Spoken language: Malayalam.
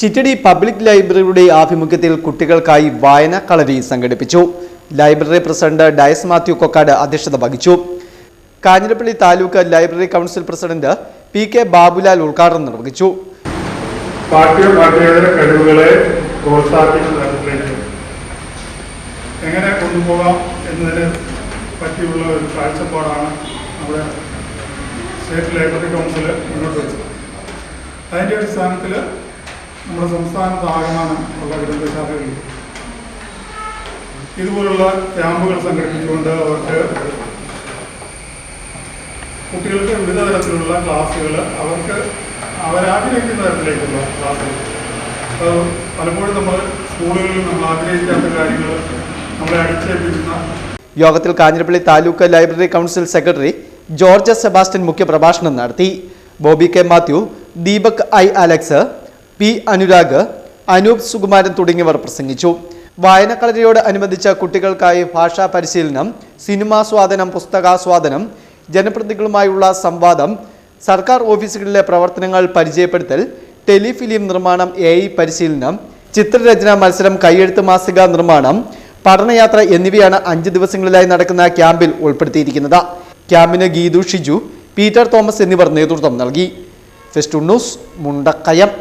ചിറ്റടി പബ്ലിക് ലൈബ്രറിയുടെ ആഭിമുഖ്യത്തിൽ കുട്ടികൾക്കായി വായന കളരി സംഘടിപ്പിച്ചു. ലൈബ്രറി പ്രസിഡന്റ് ഡയസ് മാത്യു കൊക്കാട് അധ്യക്ഷത വഹിച്ചു. Kanjirappally taluk library council president PK Babulal ഉദ്ഘാടനം നിർവഹിച്ചു. പാഠ്യേതര കഴിവുകളെ പ്രോത്സാഹിപ്പിക്കുന്നതിലേക്ക് എങ്ങനെ കൊണ്ടുപോകാം എന്നതിനെ പറ്റിയുള്ള ഒരു കാഴ്ചപ്പാടാണ് നമ്മുടെ സ്റ്റേറ്റ് ലൈബ്രറി കൗൺസിൽ മുന്നോട്ട് വെച്ചത്. അതിൻ്റെ അടിസ്ഥാനത്തിൽ നമ്മുടെ സംസ്ഥാനത്താകമാനം ഉള്ള ഗ്രന്ഥശാലകളിൽ ഇതുപോലുള്ള ക്യാമ്പുകൾ സംഘടിപ്പിച്ചുകൊണ്ട് അവർക്ക് കുട്ടികൾക്ക് വിവിധ തരത്തിലുള്ള ക്ലാസ്സുകൾ അവർക്ക് അവരാഗ്രഹിക്കുന്ന തരത്തിലേക്കുള്ള ക്ലാസ്സുകൾ. അത് പലപ്പോഴും നമ്മൾ സ്കൂളുകളിൽ നമ്മൾ ആഗ്രഹിക്കാത്ത കാര്യങ്ങൾ നമ്മളെ അടിച്ചേൽപ്പിക്കുന്ന. യോഗത്തിൽ Kanjirappally taluk library council secretary George Sebastian മുഖ്യപ്രഭാഷണം നടത്തി. Bobby K Mathew, Deepak I Alex, P Anurag, Anoop Sukumaran തുടങ്ങിയവർ പ്രസംഗിച്ചു. വായനക്കളരിയോട് അനുബന്ധിച്ച കുട്ടികൾക്കായി ഭാഷാ പരിശീലനം, സിനിമാസ്വാദനം, പുസ്തകാസ്വാദനം, ജനപ്രതിനിധികളുമായുള്ള സംവാദം, സർക്കാർ ഓഫീസുകളിലെ പ്രവർത്തനങ്ങൾ പരിചയപ്പെടുത്തൽ, ടെലിഫിലിം നിർമ്മാണം, AI പരിശീലനം, ചിത്രരചന മത്സരം, കൈയെഴുത്ത് മാസിക നിർമ്മാണം, പഠനയാത്ര എന്നിവയാണ് 5 ദിവസങ്ങളിലായി നടക്കുന്ന ക്യാമ്പിൽ ഉൾപ്പെടുത്തിയിരിക്കുന്നത്. ക്യാമ്പിന് ഗീതു ഷിജു, പീറ്റർ തോമസ് എന്നിവർ നേതൃത്വം നൽകി. Festoon news, Mundakayam.